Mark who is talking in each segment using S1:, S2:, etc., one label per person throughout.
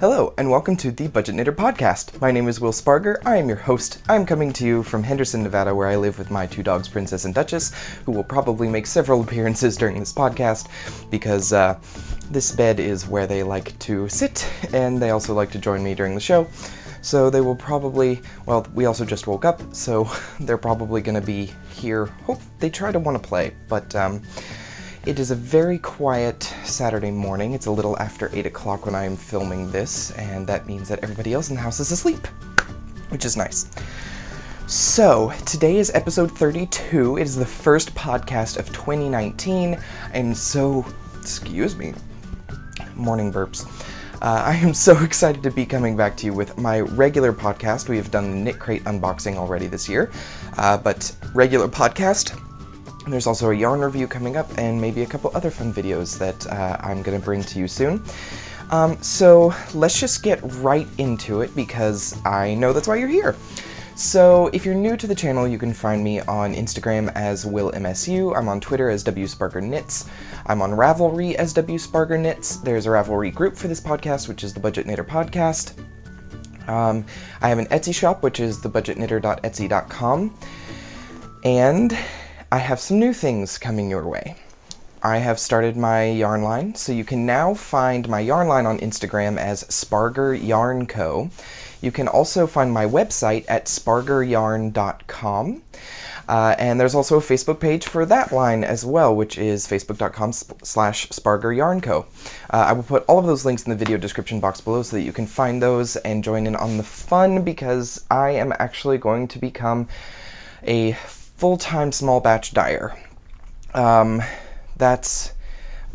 S1: Hello, and welcome to the Budget Knitter Podcast. My name is Will Spargur. I am your host. I'm coming to you from Henderson, Nevada, where I live with my two dogs, Princess and Duchess, who will probably make several appearances during this podcast, because this bed is where they like to sit, and they also like to join me during the show. So they will probably, well, we also just woke up, so they're probably going to be here. Hope they try to want to play, but it is a very quiet Saturday morning. It's a little after 8 o'clock when I am filming this, and that means that everybody else in the house is asleep, which is nice. So, today is episode 32. It is the first podcast of 2019, and so, excuse me, morning burps. I am so excited to be coming back to you with my regular podcast. We have done the Knit Crate unboxing already this year, but regular podcast. There's also a yarn review coming up, and maybe a couple other fun videos that I'm going to bring to you soon. So let's just get right into it, because I know that's why you're here. So if you're new to the channel, you can find me on Instagram as WillMSU. I'm on Twitter as WSpargurKnits. I'm on Ravelry as WSpargurKnits. There's a Ravelry group for this podcast, which is the Budget Knitter Podcast. I have an Etsy shop, which is thebudgetknitter.etsy.com. And I have some new things coming your way. I have started my yarn line, so you can now find my yarn line on Instagram as Spargur Yarn Co. You can also find my website at SpargurYarn.com. And there's also a Facebook page for that line as well, which is facebook.com/Spargur Yarn Co. I will put all of those links in the video description box below so that you can find those and join in on the fun, because I am actually going to become a full-time small batch dyer. That's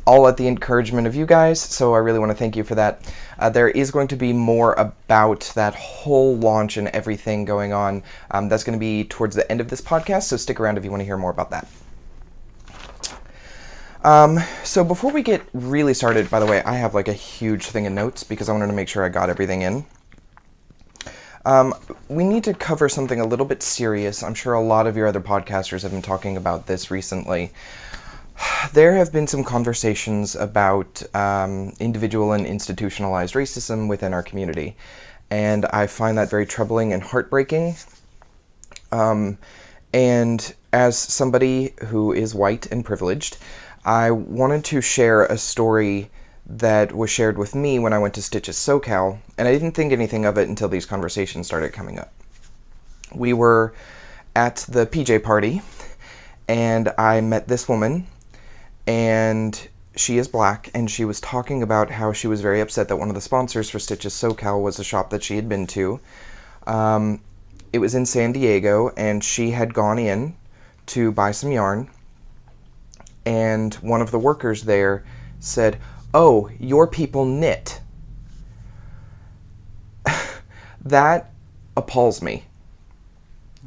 S1: all at the encouragement of you guys, so I really want to thank you for that. There is going to be more about that whole launch and everything going on. That's going to be towards the end of this podcast, so stick around if you want to hear more about that. So before we get really started, by the way, I have like a huge thing of notes because I wanted to make sure I got everything in. We need to cover something a little bit serious. I'm sure a lot of your other podcasters have been talking about this recently. There have been some conversations about individual and institutionalized racism within our community, and I find that very troubling and heartbreaking. And as somebody who is white and privileged, I wanted to share a story that was shared with me when I went to Stitches SoCal, and I didn't think anything of it until these conversations started coming up. We were at the PJ party, and I met this woman, and she is black, and she was talking about how she was very upset that one of the sponsors for Stitches SoCal was a shop that she had been to. It was in San Diego, and she had gone in to buy some yarn, and one of the workers there said, "Oh, your people knit." That appalls me.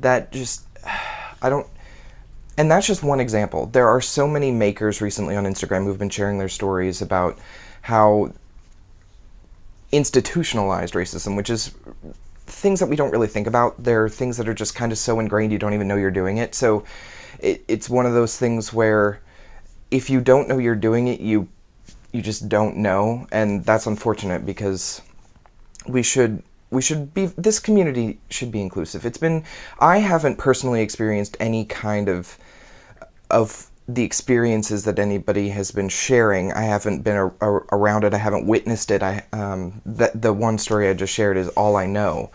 S1: That just, and that's just one example. There are so many makers recently on Instagram who've been sharing their stories about how institutionalized racism, which is things that we don't really think about. They're things that are just kind of so ingrained you don't even know you're doing it. So it's one of those things where if you don't know you're doing it, you just don't know, and that's unfortunate, because this community should be inclusive. I haven't personally experienced any kind of the experiences that anybody has been sharing. I haven't been around it. I haven't witnessed it. The one story I just shared is all I know.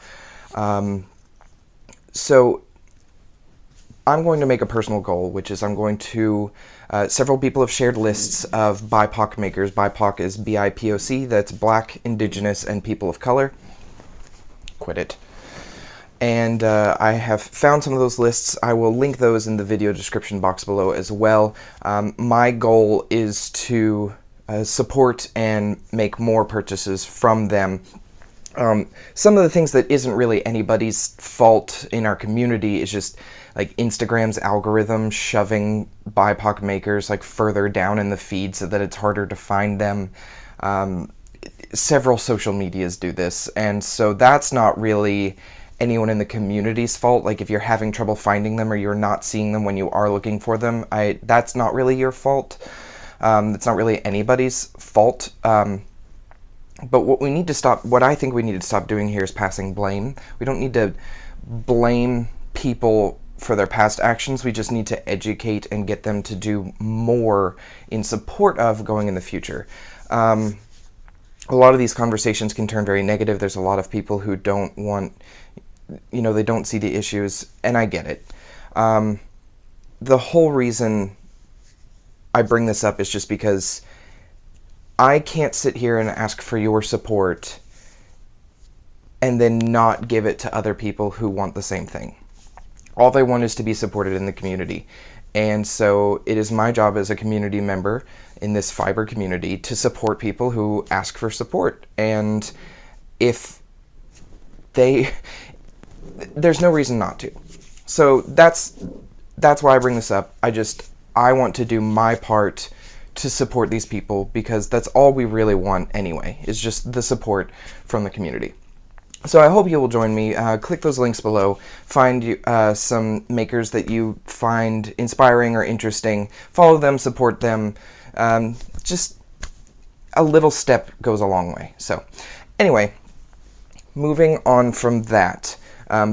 S1: So I'm going to make a personal goal, which is I'm going to, several people have shared lists of BIPOC makers. BIPOC is BIPOC, that's Black, Indigenous, and People of Color. Quit it. And I have found some of those lists. I will link those in the video description box below as well. My goal is to support and make more purchases from them. Some of the things that isn't really anybody's fault in our community is just like Instagram's algorithm shoving BIPOC makers like further down in the feed so that it's harder to find them. Several social medias do this, and so that's not really anyone in the community's fault. Like if you're having trouble finding them or you're not seeing them when you are looking for them, that's not really your fault. It's not really anybody's fault. But what I think we need to stop doing here is passing blame. We don't need to blame people for their past actions. We just need to educate and get them to do more in support of going in the future. A lot of these conversations can turn very negative. There's a lot of people who don't want, they don't see the issues, and I get it. The whole reason I bring this up is just because I can't sit here and ask for your support and then not give it to other people who want the same thing. All they want is to be supported in the community. And so it is my job as a community member in this fiber community to support people who ask for support. And if there's no reason not to. So that's why I bring this up. I want to do my part to support these people, because that's all we really want anyway, is just the support from the community. So I hope you will join me. Click those links below. Find some makers that you find inspiring or interesting. Follow them, support them. Just a little step goes a long way. So anyway, moving on from that,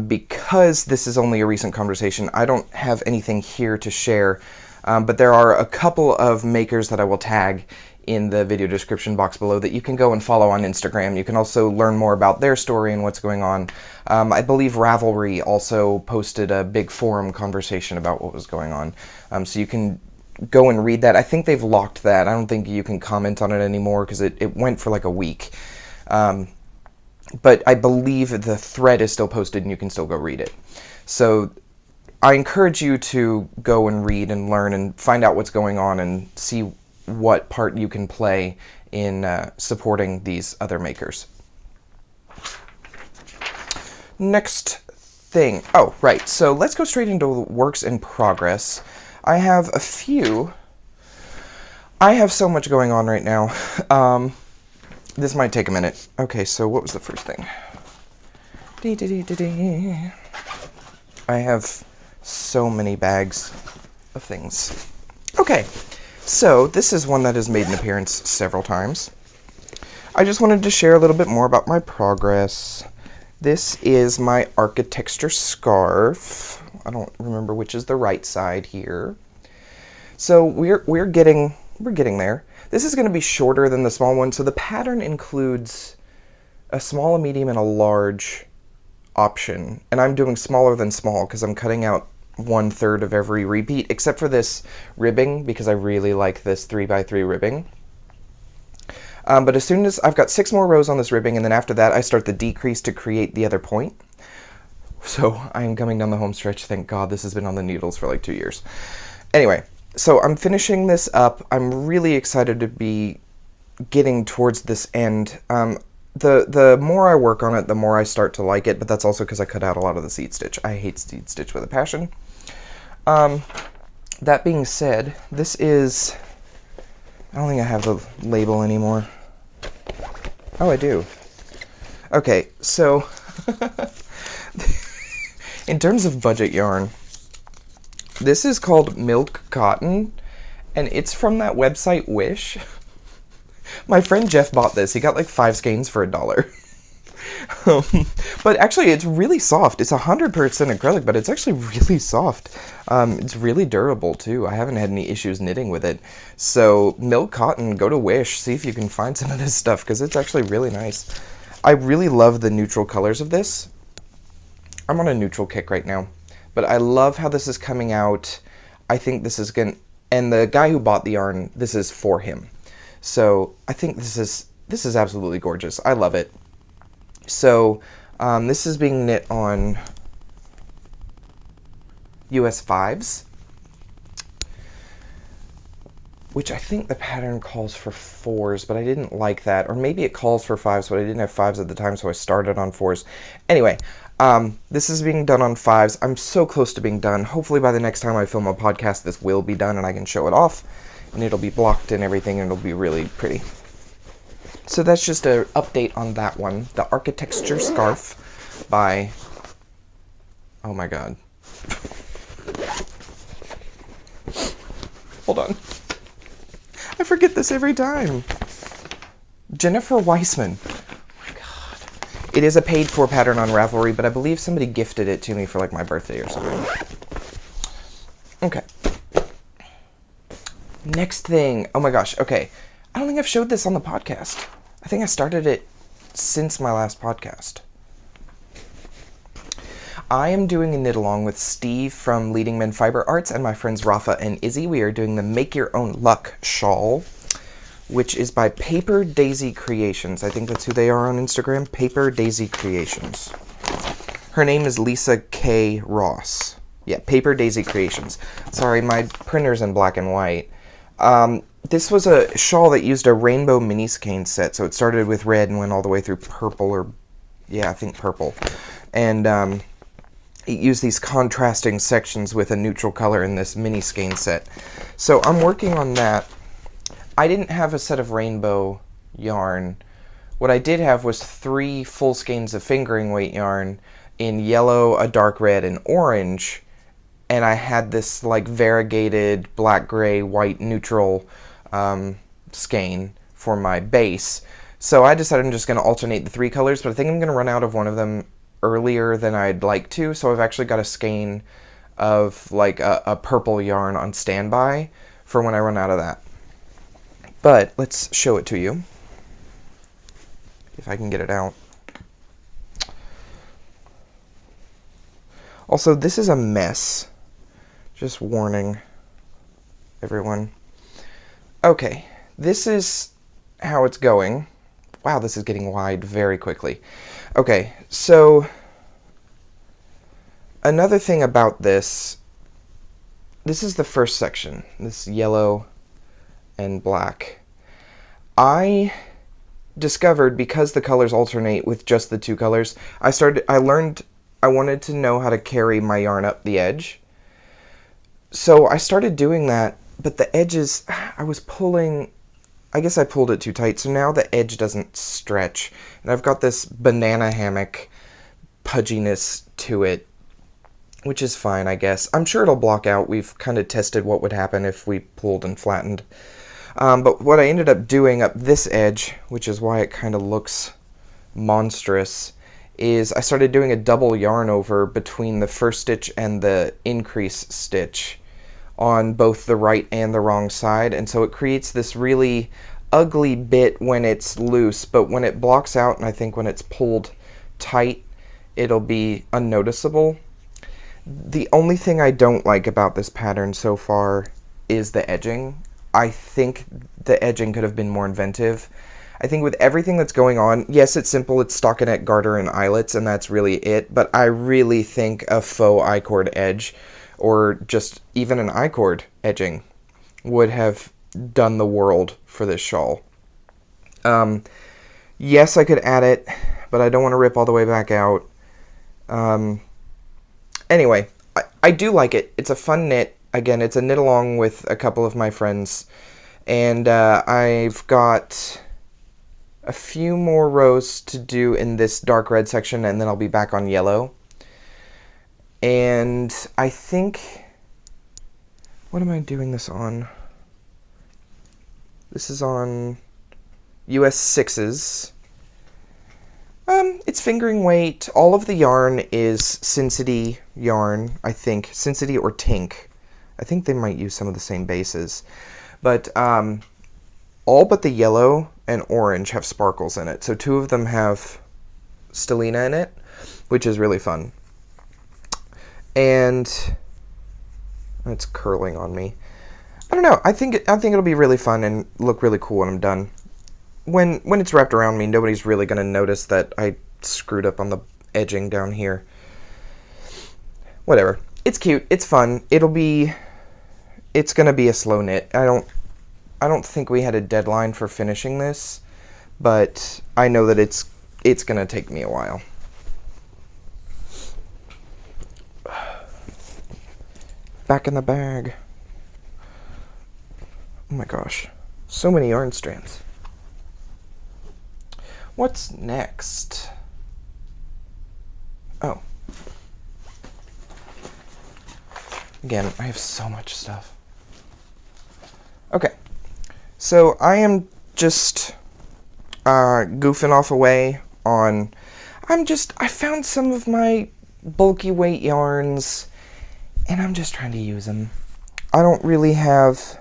S1: because this is only a recent conversation, I don't have anything here to share, but there are a couple of makers that I will tag in the video description box below that you can go and follow on Instagram. You can also learn more about their story and what's going on. I believe Ravelry also posted a big forum conversation about what was going on. So you can go and read that. I think they've locked that. I don't think you can comment on it anymore because it went for like a week. But I believe the thread is still posted and you can still go read it. So I encourage you to go and read and learn and find out what's going on and see what part you can play in supporting these other makers. Next thing. Oh, right. So let's go straight into works in progress. I have a few. I have so much going on right now. This might take a minute. Okay, so what was the first thing? I have so many bags of things. Okay, so this is one that has made an appearance several times. I just wanted to share a little bit more about my progress. This is my architecture scarf. I don't remember which is the right side here. So we're getting there. This is going to be shorter than the small one, so the pattern includes a small, a medium, and a large option. And I'm doing smaller than small because I'm cutting out 1/3 of every repeat, except for this ribbing, because I really like this 3x3 ribbing. But as soon as I've got 6 more rows on this ribbing, and then after that I start the decrease to create the other point. So I am coming down the home stretch. Thank God, this has been on the needles for like 2 years. Anyway, so I'm finishing this up. I'm really excited to be getting towards this end. The more I work on it, the more I start to like it, but that's also because I cut out a lot of the seed stitch. I hate seed stitch with a passion. That being said, this is... I don't think I have the label anymore. Oh, I do. Okay, so... in terms of budget yarn, this is called Milk Cotton, and it's from that website Wish. My friend Jeff bought this. He got like 5 skeins for $1. But actually, it's really soft. It's 100% acrylic, but it's actually really soft. It's really durable, too. I haven't had any issues knitting with it. So, Milk Cotton, go to Wish. See if you can find some of this stuff, because it's actually really nice. I really love the neutral colors of this. I'm on a neutral kick right now. But I love how this is coming out. I think this is going to... And the guy who bought the yarn, this is for him. So I think this is absolutely gorgeous. I love it. So this is being knit on US 5s, which I think the pattern calls for 4s, but I didn't like that. Or maybe it calls for 5s, but I didn't have 5s at the time, so I started on 4s. Anyway, this is being done on 5s. I'm so close to being done. Hopefully by the next time I film a podcast, this will be done and I can show it off. And it'll be blocked and everything, and it'll be really pretty. So that's just an update on that one. The Architecture Scarf by... Oh my god. Hold on. I forget this every time. Jennifer Weissman. Oh my god. It is a paid-for pattern on Ravelry, but I believe somebody gifted it to me for like my birthday or something. Okay. Next thing. Oh my gosh. Okay. I don't think I've showed this on the podcast. I think I started it since my last podcast. I am doing a knit along with Steve from Leading Men Fiber Arts and my friends Rafa and Izzy. We are doing the Make Your Own Luck shawl, which is by Paper Daisy Creations. I think that's who they are on Instagram, Paper Daisy Creations. Her name is Lisa K. Ross. Yeah, Paper Daisy Creations. Sorry, my printer's in black and white. This was a shawl that used a rainbow mini skein set, so it started with red and went all the way through purple, or yeah, I think purple. And it used these contrasting sections with a neutral color in this mini skein set. So I'm working on that. I didn't have a set of rainbow yarn. What I did have was 3 full skeins of fingering weight yarn in yellow, a dark red, and orange. And I had this like variegated black, gray, white, neutral skein for my base. So I decided I'm just going to alternate the 3 colors, but I think I'm going to run out of one of them earlier than I'd like to, so I've actually got a skein of like a purple yarn on standby for when I run out of that. But let's show it to you, if I can get it out. Also, this is a mess. Just warning everyone. Okay, this is how it's going. Wow, this is getting wide very quickly. Okay, so another thing about this is the first section, this yellow and black. I discovered, because the colors alternate with just the 2 colors, I learned I wanted to know how to carry my yarn up the edge. So I started doing that, but the edges, I was pulling, I guess I pulled it too tight, so now the edge doesn't stretch. And I've got this banana hammock pudginess to it, which is fine, I guess. I'm sure it'll block out. We've kind of tested what would happen if we pulled and flattened. But what I ended up doing up this edge, which is why it kind of looks monstrous, is I started doing a double yarn over between the first stitch and the increase stitch on both the right and the wrong side, and so it creates this really ugly bit when it's loose, but when it blocks out, and I think when it's pulled tight, it'll be unnoticeable. The only thing I don't like about this pattern so far is the edging. I think the edging could have been more inventive. I think with everything that's going on, yes, it's simple, it's stockinette, garter, and eyelets, and that's really it, but I really think a faux I-cord edge, or just even an I-cord edging, would have done the world for this shawl. Yes, I could add it, but I don't want to rip all the way back out. Anyway, I do like it. It's a fun knit. Again, it's a knit along with a couple of my friends, and I've got a few more rows to do in this dark red section, and then I'll be back on yellow. And I think, what am I doing this on? This is on US 6s. It's fingering weight. All of the yarn is Sincity yarn, I think. Sincity or Tink. I think they might use some of the same bases. But all but the yellow and orange have sparkles in it. So 2 of them have stellina in it, which is really fun. And it's curling on me. I don't know. I think it'll be really fun and look really cool when I'm done. When it's wrapped around me, nobody's really going to notice that I screwed up on the edging down here. Whatever. It's cute. It's fun. It's going to be a slow knit. I don't think we had a deadline for finishing this, but I know that it's going to take me a while. Back in the bag. Oh my gosh. So many yarn strands. What's next? Oh. Again, I have so much stuff. Okay. So I am just goofing off away on... I found some of my bulky weight yarns, and I'm just trying to use them. I don't really have...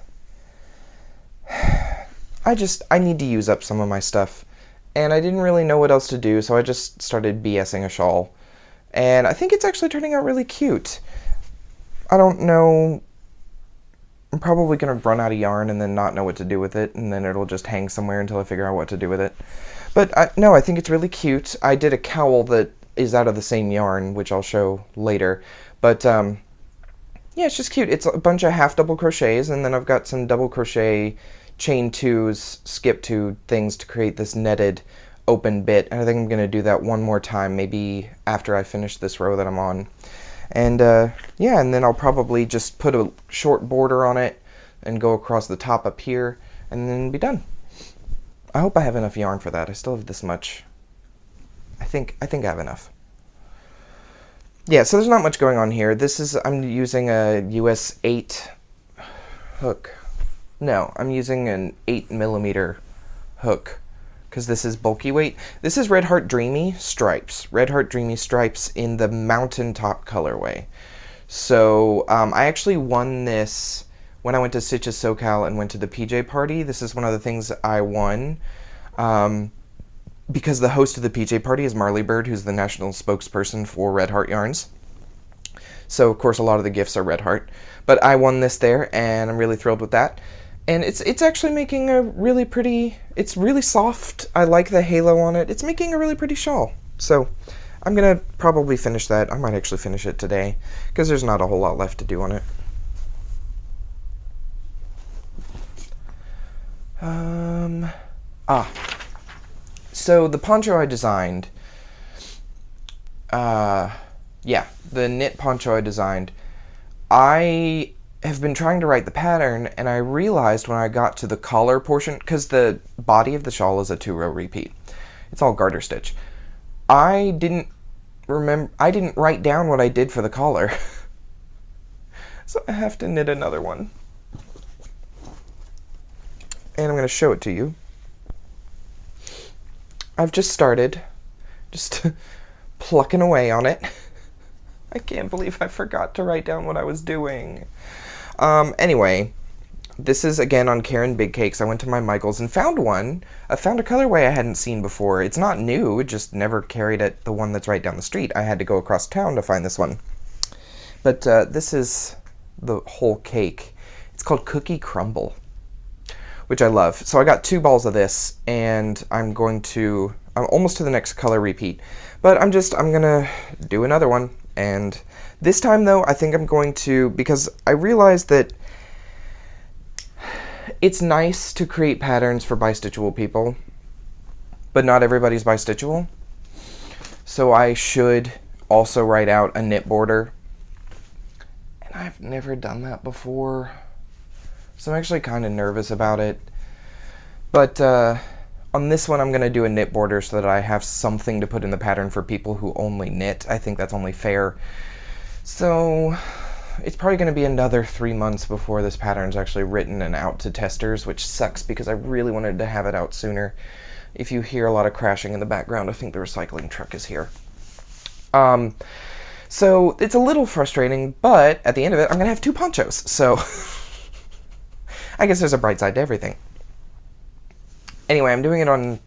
S1: I need to use up some of my stuff. And I didn't really know what else to do, so I just started BSing a shawl. And I think it's actually turning out really cute. I don't know... I'm probably going to run out of yarn and then not know what to do with it, and then it'll just hang somewhere until I figure out what to do with it. But no, I think it's really cute. I did a cowl that is out of the same yarn, which I'll show later. But yeah, it's just cute. It's a bunch of half double crochets, and then I've got some double crochet chain twos, skip two things to create this netted open bit. And I think I'm going to do that one more time, maybe after I finish this row that I'm on. And yeah, and then I'll probably just put a short border on it and go across the top up here, and then be done. I hope I have enough yarn for that. I still have this much. I think I have enough. Yeah, so there's not much going on here. I'm using a US 8 hook. No, I'm using an 8mm hook, because this is bulky weight. This is Red Heart Dreamy Stripes. Red Heart Dreamy Stripes in the Mountaintop colorway. So I actually won this when I went to Stitches SoCal and went to the PJ party. This is one of the things I won because the host of the PJ party is Marley Bird, who's the national spokesperson for Red Heart Yarns. So, of course, a lot of the gifts are Red Heart. But I won this there, and I'm really thrilled with that. And it's actually making a really pretty... It's really soft. I like the halo on it. It's making a really pretty shawl. So I'm going to probably finish that. I might actually finish it today, because there's not a whole lot left to do on it. So the poncho I designed, yeah, the knit poncho I designed, I have been trying to write the pattern, and I realized when I got to the collar portion, because the body of the shawl is a 2-row repeat. It's all garter stitch. I didn't write down what I did for the collar. So I have to knit another one. And I'm going to show it to you. I've just started, just plucking away on it. I can't believe I forgot to write down what I was doing. Anyway, this is again on Karen Big Cakes. I went to my Michaels and found one. I found a colorway I hadn't seen before. It's not new, it just never carried it, the one that's right down the street. I had to go across town to find this one. But this is the whole cake. It's called Cookie Crumble, which I love. So I got 2 balls of this, and I'm almost to the next color repeat. But I'm gonna do another one. And this time, though, I think I'm going to, because I realized that it's nice to create patterns for bistitchable people, but not everybody's bistitchable. So I should also write out a knit border. And I've never done that before, so I'm actually kind of nervous about it. But on this one, I'm going to do a knit border so that I have something to put in the pattern for people who only knit. I think that's only fair. So it's probably going to be another 3 months before this pattern's actually written and out to testers, which sucks because I really wanted to have it out sooner. If you hear a lot of crashing in the background, I think the recycling truck is here. So it's a little frustrating, but at the end of it, I'm going to have 2 ponchos. So I guess there's a bright side to everything. Anyway, I'm doing it on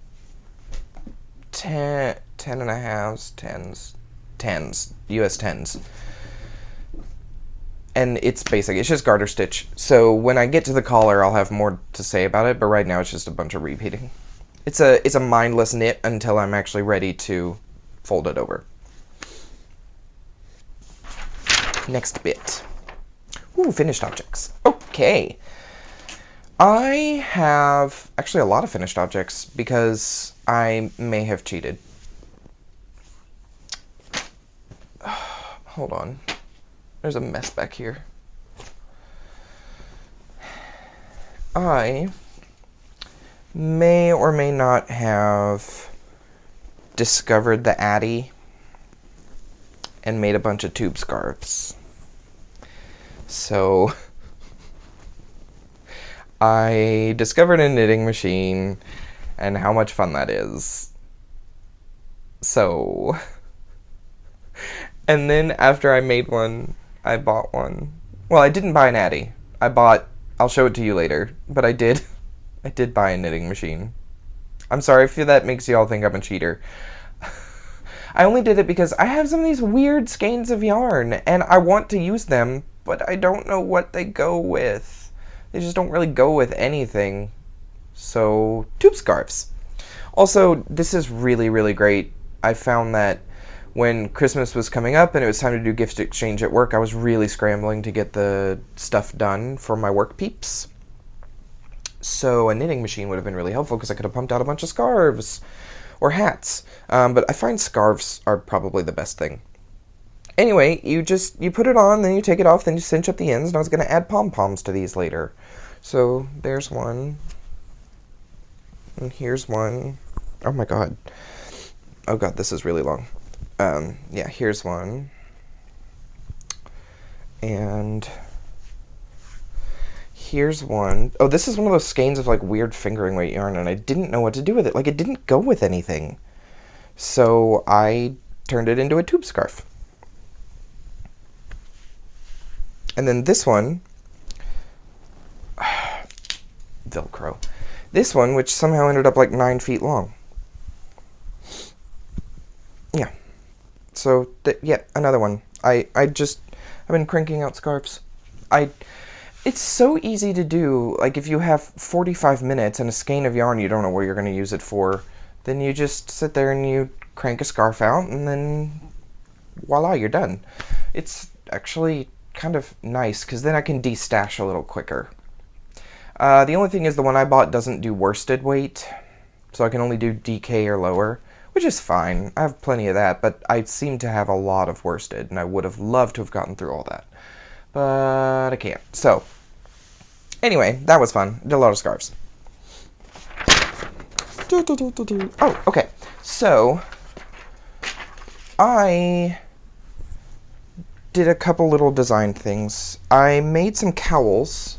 S1: 10 and a halves, 10s, US 10s. And it's basic, it's just garter stitch. So when I get to the collar, I'll have more to say about it, but right now it's just a bunch of repeating. It's a mindless knit until I'm actually ready to fold it over. Next bit. Ooh, finished objects. Okay. I have actually a lot of finished objects because I may have cheated. Hold on. There's a mess back here. I may or may not have discovered the Addy and made a bunch of tube scarves. So I discovered a knitting machine, and how much fun that is. So, and then after I made one, I bought one. Well, I didn't buy an Addy. I'll show it to you later, but I did buy a knitting machine. I'm sorry if that makes you all think I'm a cheater. I only did it because I have some of these weird skeins of yarn, and I want to use them, but I don't know what they go with. They just don't really go with anything. So, tube scarves. Also, this is really, really great. I found that when Christmas was coming up and it was time to do gift exchange at work, I was really scrambling to get the stuff done for my work peeps. So a knitting machine would have been really helpful because I could have pumped out a bunch of scarves or hats. But I find scarves are probably the best thing. Anyway, you put it on, then you take it off, then you cinch up the ends, and I was going to add pom-poms to these later. So there's one. And here's one. Oh my god. Oh god, this is really long. Yeah, here's one. And here's one. Oh, this is one of those skeins of like weird fingering weight yarn, and I didn't know what to do with it. Like, it didn't go with anything. So I turned it into a tube scarf. And then this one, Velcro. This one, which somehow ended up like 9 feet long. Yeah. So, yeah, another one. I've been cranking out scarves. It's so easy to do. Like, if you have 45 minutes and a skein of yarn you don't know what you're going to use it for, then you just sit there and you crank a scarf out, and then voila, you're done. It's actually kind of nice, because then I can de-stash a little quicker. The only thing is the one I bought doesn't do worsted weight, so I can only do DK or lower, which is fine. I have plenty of that, but I seem to have a lot of worsted, and I would have loved to have gotten through all that. But I can't. So, anyway, that was fun. Did a lot of scarves. Oh, okay. So, I did a couple little design things. I made some cowls.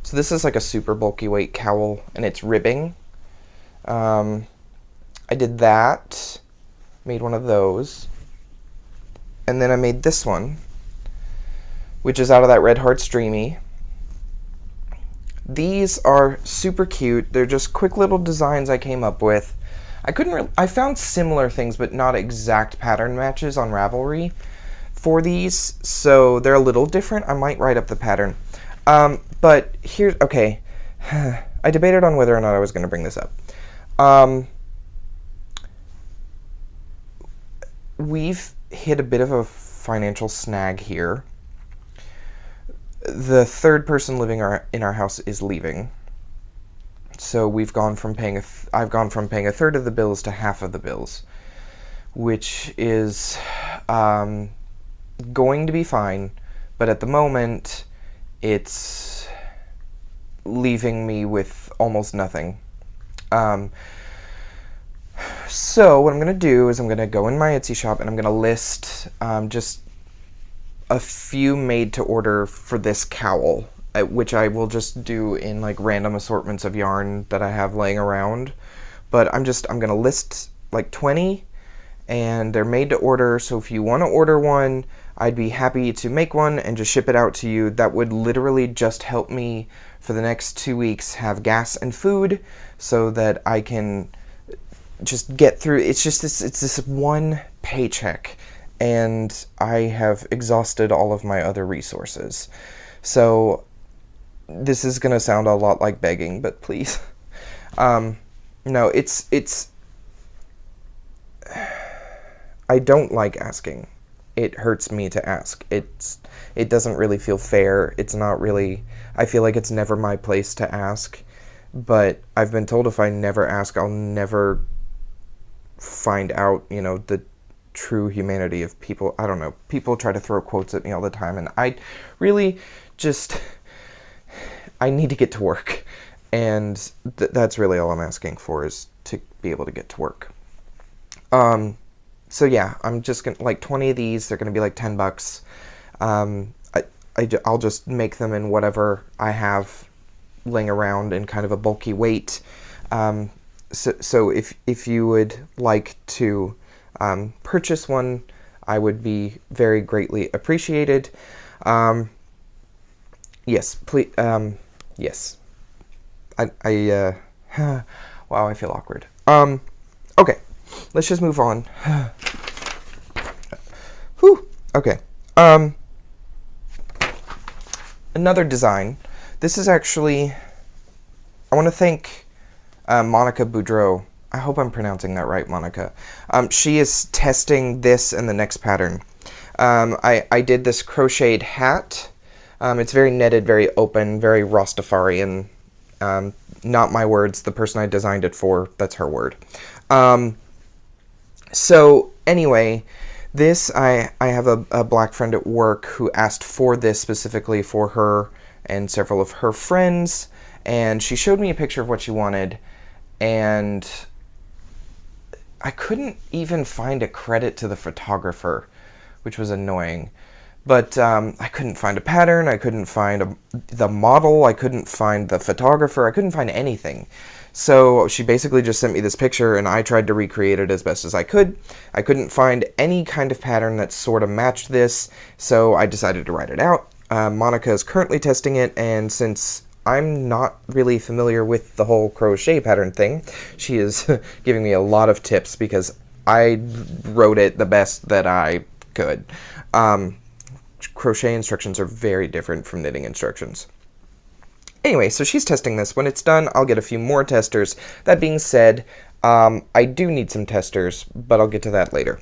S1: So this is like a super bulky weight cowl, and it's ribbing. I did that. Made one of those. And then I made this one, which is out of that Red Heart Streamy. These are super cute. They're just quick little designs I came up with. I found similar things, but not exact pattern matches on Ravelry for these, so they're a little different. I might write up the pattern. But here's, okay. I debated on whether or not I was going to bring this up. We've hit a bit of a financial snag here. The third person living in our house is leaving. So we've gone from paying I've gone from paying a third of the bills to half of the bills, which is going to be fine, but at the moment it's leaving me with almost nothing. So what I'm going to do is I'm going to go in my Etsy shop and I'm going to list just a few made to order for this cowl, which I will just do in like random assortments of yarn that I have laying around. But I'm going to list like 20, and they're made to order, so if you want to order one, I'd be happy to make one and just ship it out to you. That would literally just help me for the next 2 weeks have gas and food so that I can just get through. It's this one paycheck, and I have exhausted all of my other resources. So this is going to sound a lot like begging, but please. No, it's I don't like asking. It hurts me to ask. It doesn't really feel fair. It's not really, I feel like it's never my place to ask, but I've been told if I never ask, I'll never find out, the true humanity of people. I don't know. People try to throw quotes at me all the time, and I really just, I need to get to work, and that's really all I'm asking for, is to be able to get to work. So yeah, I'm just gonna, like 20 of these, they're gonna be like $10. I'll just make them in whatever I have laying around in kind of a bulky weight. so if you would like to purchase one, I would be very greatly appreciated. Yes, please. Yes. Wow, I feel awkward. Okay, let's just move on. Whew. Okay. Another design. This is actually, I want to thank Monica Boudreau. I hope I'm pronouncing that right, Monica. She is testing this and the next pattern. I did this crocheted hat. It's very netted, very open, very Rastafarian. Not my words. The person I designed it for, that's her word. So anyway, this, I have a black friend at work who asked for this specifically for her and several of her friends, and she showed me a picture of what she wanted, and I couldn't even find a credit to the photographer, which was annoying. But I couldn't find a pattern, I couldn't find the model, I couldn't find the photographer, I couldn't find anything. So she basically just sent me this picture, and I tried to recreate it as best as I could. I couldn't find any kind of pattern that sort of matched this, so I decided to write it out. Monica is currently testing it, and since I'm not really familiar with the whole crochet pattern thing, she is giving me a lot of tips because I wrote it the best that I could. Crochet instructions are very different from knitting instructions. Anyway, so she's testing this. When it's done, I'll get a few more testers. That being said, I do need some testers, but I'll get to that later.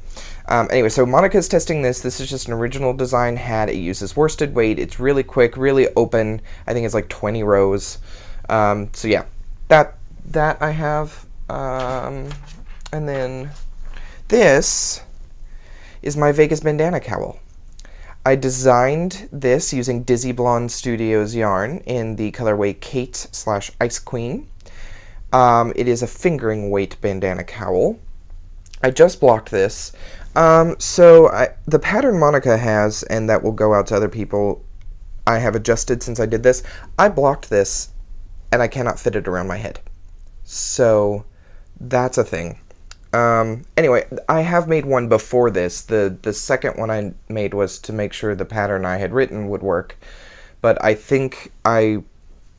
S1: Anyway, so Monica's testing this. This is just an original design hat. It uses worsted weight. It's really quick, really open. I think it's like 20 rows. So yeah, that I have. And then this is my Vegas Bandana Cowl. I designed this using Dizzy Blonde Studios yarn in the colorway Kate/Ice Queen. It is a fingering weight bandana cowl. I just blocked this. The pattern Monica has, and that will go out to other people, I have adjusted since I did this. I blocked this, and I cannot fit it around my head. So that's a thing. Anyway, I have made one before this. The second one I made was to make sure the pattern I had written would work, but I think I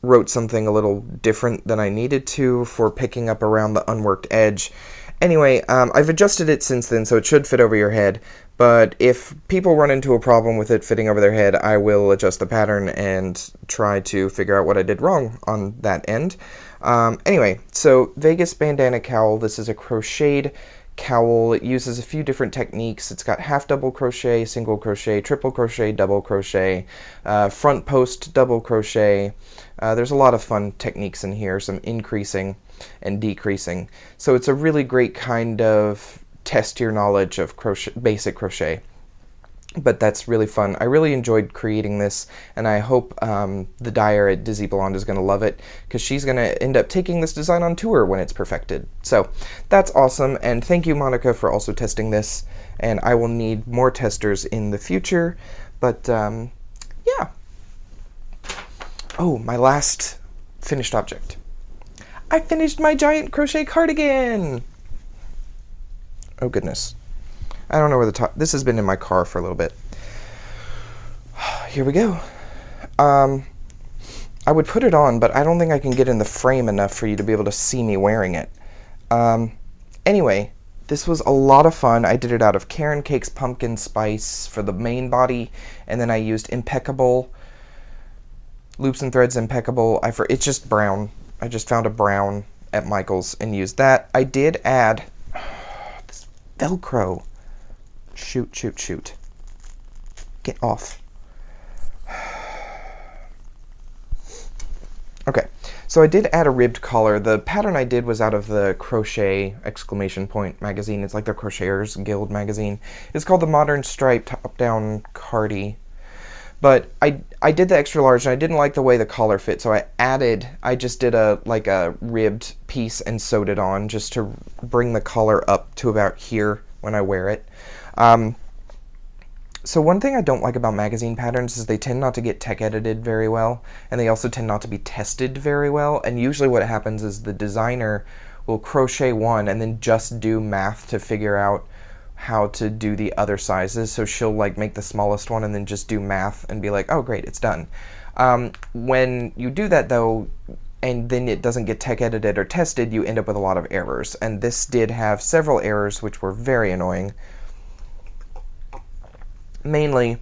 S1: wrote something a little different than I needed to for picking up around the unworked edge. Anyway, I've adjusted it since then, so it should fit over your head, but if people run into a problem with it fitting over their head, I will adjust the pattern and try to figure out what I did wrong on that end. Anyway, so Vegas Bandana Cowl, this is a crocheted cowl. It uses a few different techniques. It's got half double crochet, single crochet, triple crochet, double crochet, front post double crochet. There's a lot of fun techniques in here, some increasing and decreasing. So it's a really great kind of test your knowledge of crochet, basic crochet. But that's really fun. I really enjoyed creating this, and I hope the dyer at Dizzy Blonde is going to love it, because she's going to end up taking this design on tour when it's perfected. So that's awesome, and thank you, Monica, for also testing this, and I will need more testers in the future, but yeah. Oh, my last finished object. I finished my giant crochet cardigan! Oh, goodness. I don't know where the top... This has been in my car for a little bit. Here we go. I would put it on, but I don't think I can get in the frame enough for you to be able to see me wearing it. Anyway, this was a lot of fun. I did it out of Karen Cake's pumpkin spice for the main body, and then I used Impeccable, Loops and Threads Impeccable. It's just brown. I just found a brown at Michael's and used that. I did add this Velcro. Shoot, shoot, shoot. Get off. Okay, so I did add a ribbed collar. The pattern I did was out of the Crochet ! Magazine. It's like the Crocheters Guild magazine. It's called the Modern Stripe Top-Down Cardi. But I did the extra large, and I didn't like the way the collar fit, so I just did a ribbed piece and sewed it on just to bring the collar up to about here when I wear it. So one thing I don't like about magazine patterns is they tend not to get tech edited very well, and they also tend not to be tested very well, and usually what happens is the designer will crochet one and then just do math to figure out how to do the other sizes. So she'll like make the smallest one and then just do math and be like, oh great, it's done. When you do that though, and then it doesn't get tech edited or tested, you end up with a lot of errors. And this did have several errors which were very annoying. Mainly,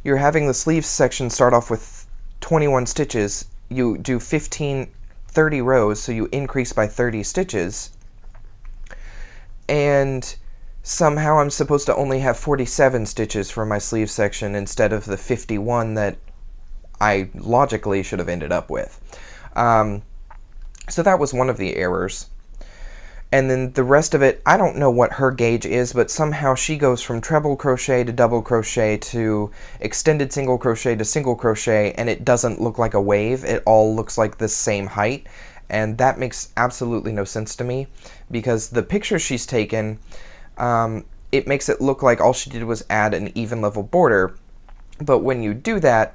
S1: you're having the sleeves section start off with 21 stitches. You do 30 rows, so you increase by 30 stitches. And somehow I'm supposed to only have 47 stitches for my sleeve section instead of the 51 that I logically should have ended up with. So that was one of the errors. And then the rest of it, I don't know what her gauge is, but somehow she goes from treble crochet to double crochet to extended single crochet to single crochet, and it doesn't look like a wave. It all looks like the same height, and that makes absolutely no sense to me, because the picture she's taken, it makes it look like all she did was add an even level border, but when you do that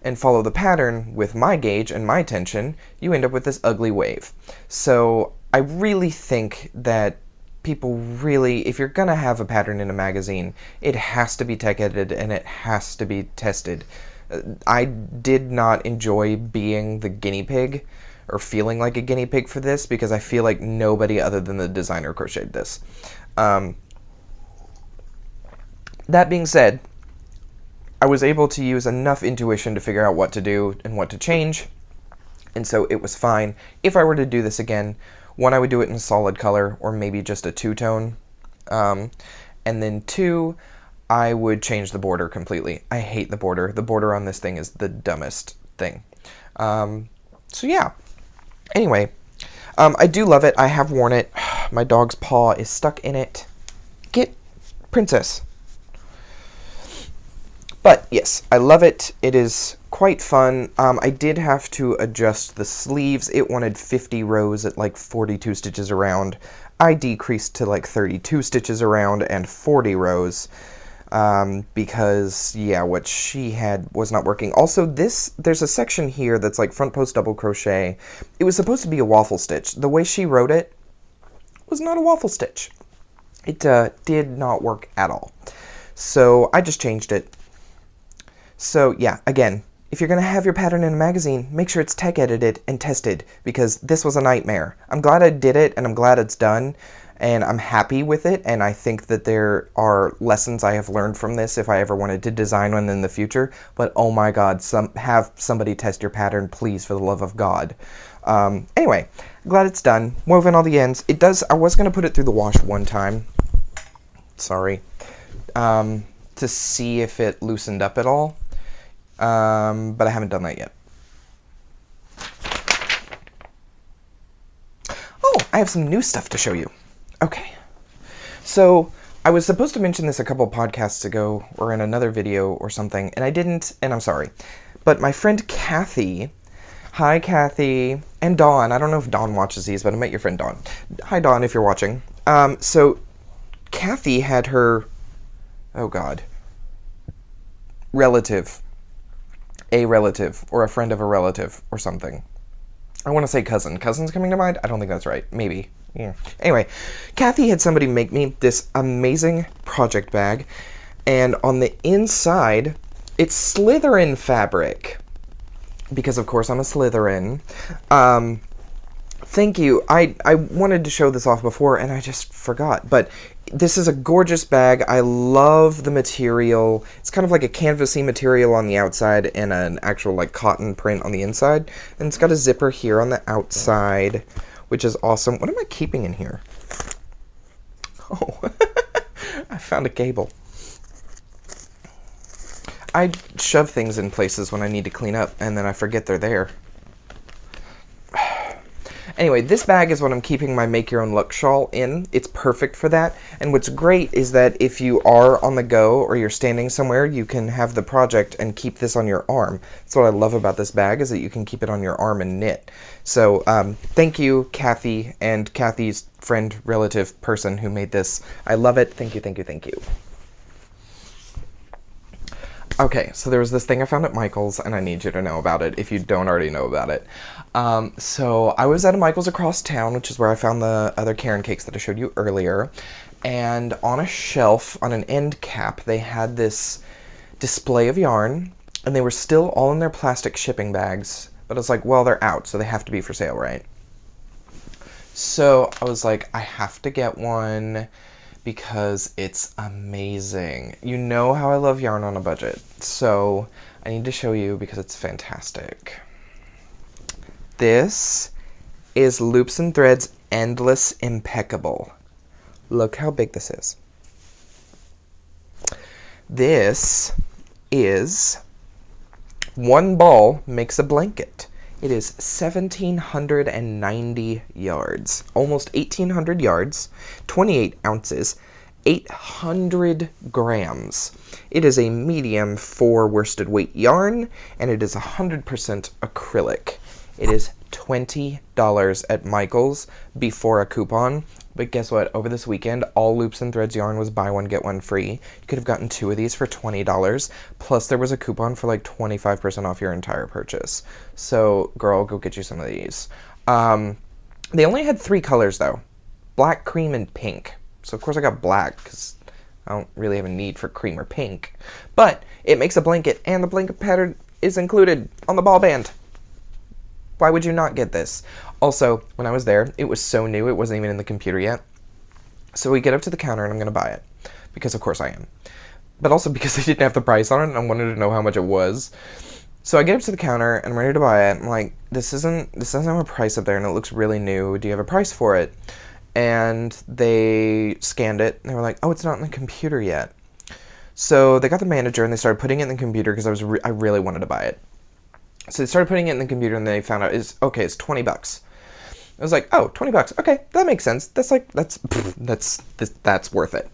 S1: and follow the pattern with my gauge and my tension, you end up with this ugly wave. So I really think that people really, if you're gonna have a pattern in a magazine, it has to be tech edited and it has to be tested. I did not enjoy being the guinea pig or feeling like a guinea pig for this, because I feel like nobody other than the designer crocheted this. That being said, I was able to use enough intuition to figure out what to do and what to change, and so it was fine. If I were to do this again, one, I would do it in solid color, or maybe just a two-tone, and then two, I would change the border completely. I hate the border. The border on this thing is the dumbest thing. So yeah. Anyway, I do love it. I have worn it. My dog's paw is stuck in it. Get, Princess. But yes, I love it. It is quite fun. I did have to adjust the sleeves. It wanted 50 rows at like 42 stitches around. I decreased to like 32 stitches around and 40 rows because, yeah, what she had was not working. Also, there's a section here that's like front post double crochet. It was supposed to be a waffle stitch. The way she wrote it was not a waffle stitch. It did not work at all. So I just changed it. So yeah, again, if you're going to have your pattern in a magazine, make sure it's tech edited and tested, because this was a nightmare. I'm glad I did it, and I'm glad it's done, and I'm happy with it, and I think that there are lessons I have learned from this if I ever wanted to design one in the future, but oh my god, have somebody test your pattern, please, for the love of God. Anyway, glad it's done. Woven all the ends. I was going to put it through the wash one time. Sorry. To see if it loosened up at all. But I haven't done that yet. Oh, I have some new stuff to show you. Okay. So, I was supposed to mention this a couple podcasts ago, or in another video or something, and I didn't, and I'm sorry. But my friend Kathy, hi Kathy, and Dawn, I don't know if Dawn watches these, but I met your friend Dawn. Hi Dawn, if you're watching. So, Kathy had her, oh god, a relative, or a friend of a relative, or something. I want to say cousin. Cousin's coming to mind? I don't think that's right. Maybe. Yeah. Anyway, Kathy had somebody make me this amazing project bag, and on the inside, it's Slytherin fabric. Because, of course, I'm a Slytherin. Thank you. I wanted to show this off before, and I just forgot. But this is a gorgeous bag. I love the material. It's kind of like a canvasy material on the outside and an actual like cotton print on the inside. And it's got a zipper here on the outside, which is awesome. What am I keeping in here? Oh, I found a cable. I shove things in places when I need to clean up, and then I forget they're there. Anyway, this bag is what I'm keeping my Make Your Own Luck shawl in. It's perfect for that. And what's great is that if you are on the go or you're standing somewhere, you can have the project and keep this on your arm. That's what I love about this bag, is that you can keep it on your arm and knit. So thank you, Kathy, and Kathy's friend, relative, person who made this. I love it. Thank you, thank you, thank you. Okay, so there was this thing I found at Michael's, and I need you to know about it if you don't already know about it. So I was at a Michael's across town, which is where I found the other Karen cakes that I showed you earlier, and on a shelf, on an end cap, they had this display of yarn, and they were still all in their plastic shipping bags, but I was like, well, they're out, so they have to be for sale, right? So I was like, I have to get one because it's amazing. You know how I love yarn on a budget, so I need to show you because it's fantastic. This is Loops and Threads Endless Impeccable. Look how big this is. This is one ball makes a blanket. It is 1,790 yards, almost 1,800 yards, 28 ounces, 800 grams. It is a medium 4 worsted weight yarn, and it is 100% acrylic. It is $20 at Michael's before a coupon. But guess what? Over this weekend, all Loops and Threads yarn was buy one, get one free. You could have gotten 2 of these for $20. Plus, there was a coupon for like 25% off your entire purchase. So, girl, go get you some of these. They only had 3 colors, though. Black, cream, and pink. So, of course, I got black, because I don't really have a need for cream or pink. But it makes a blanket, and the blanket pattern is included on the ball band. Why would you not get this? Also, when I was there, it was so new, it wasn't even in the computer yet. So we get up to the counter and I'm going to buy it. Because of course I am. But also because they didn't have the price on it and I wanted to know how much it was. So I get up to the counter and I'm ready to buy it. I'm like, this doesn't have a price up there and it looks really new. Do you have a price for it? And they scanned it and they were like, oh, it's not in the computer yet. So they got the manager and they started putting it in the computer because I really wanted to buy it. So they started putting it in the computer and they found out it's $20. I was like, oh, $20. Okay, that makes sense. That's worth it.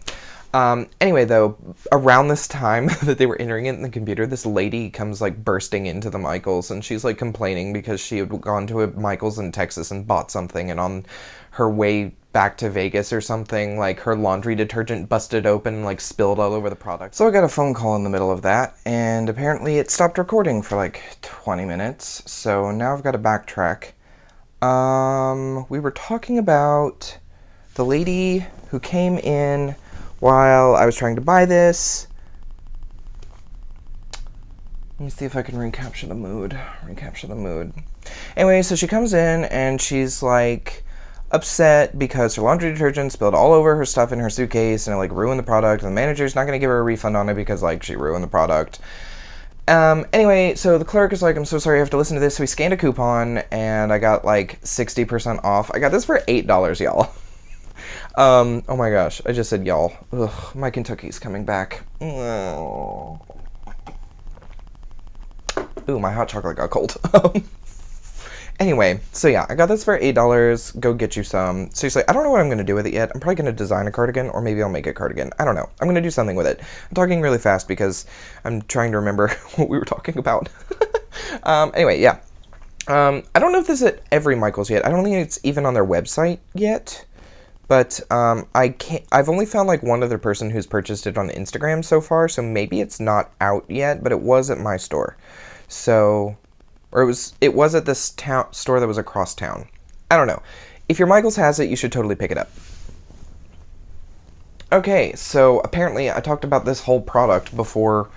S1: Anyway, though, around this time that they were entering it in the computer, this lady comes like bursting into the Michael's and she's like complaining because she had gone to a Michael's in Texas and bought something, and on her way back to Vegas or something, like her laundry detergent busted open and like spilled all over the product. So I got a phone call in the middle of that, and apparently it stopped recording for like 20 minutes. So now I've got to backtrack. We were talking about the lady who came in while I was trying to buy this. Let me see if I can recapture the mood. Anyway, so she comes in and she's like upset because her laundry detergent spilled all over her stuff in her suitcase and it like ruined the product, and the manager's not going to give her a refund on it because like she ruined the product. Anyway, so the clerk is like, I'm so sorry you have to listen to this. So we scanned a coupon, and I got, like, 60% off. I got this for $8, y'all. Oh my gosh, I just said y'all. Ugh, my Kentucky's coming back. Ooh, my hot chocolate got cold. Anyway, so yeah, I got this for $8. Go get you some. Seriously, I don't know what I'm going to do with it yet. I'm probably going to design a cardigan, or maybe I'll make a cardigan. I don't know. I'm going to do something with it. I'm talking really fast because I'm trying to remember what we were talking about. Anyway, yeah. I don't know if this is at every Michael's yet. I don't think it's even on their website yet. But I've only found like one other person who's purchased it on Instagram so far, so maybe it's not out yet, but it was at my store. So... or it was at this store that was across town. I don't know. If your Michael's has it, you should totally pick it up. Okay, so apparently I talked about this whole product before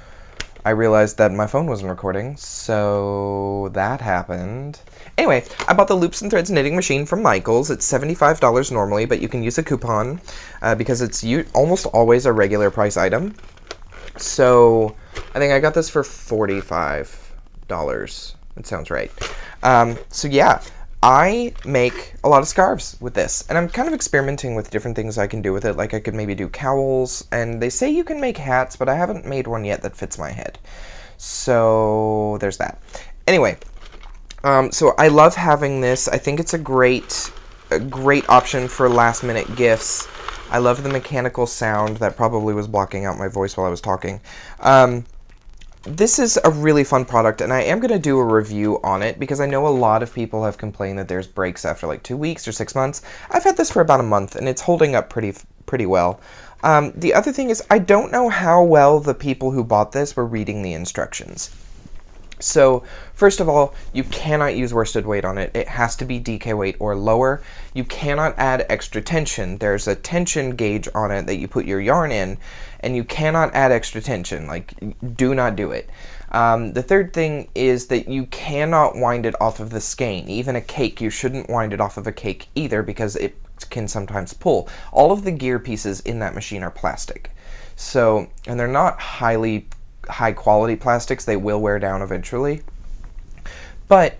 S1: I realized that my phone wasn't recording, so that happened. Anyway, I bought the Loops and Threads knitting machine from Michael's. It's $75 normally, but you can use a coupon because it's almost always a regular price item. So I think I got this for $45. That sounds right. So yeah, I make a lot of scarves with this, and I'm kind of experimenting with different things I can do with it. Like I could maybe do cowls, and they say you can make hats, but I haven't made one yet that fits my head. So there's that. Anyway, so I love having this. I think it's a great option for last minute gifts. I love the mechanical sound that probably was blocking out my voice while I was talking. This is a really fun product, and I am going to do a review on it because I know a lot of people have complained that there's breaks after like 2 weeks or 6 months. I've had this for about a month, and it's holding up pretty pretty well. The other thing is, I don't know how well the people who bought this were reading the instructions. So, first of all, you cannot use worsted weight on it. It has to be DK weight or lower. You cannot add extra tension. There's a tension gauge on it that you put your yarn in, and you cannot add extra tension. Like, do not do it. The third thing is that you cannot wind it off of the skein. Even a cake, you shouldn't wind it off of a cake either, because it can sometimes pull. All of the gear pieces in that machine are plastic. So, and they're not high quality plastics. They will wear down eventually. But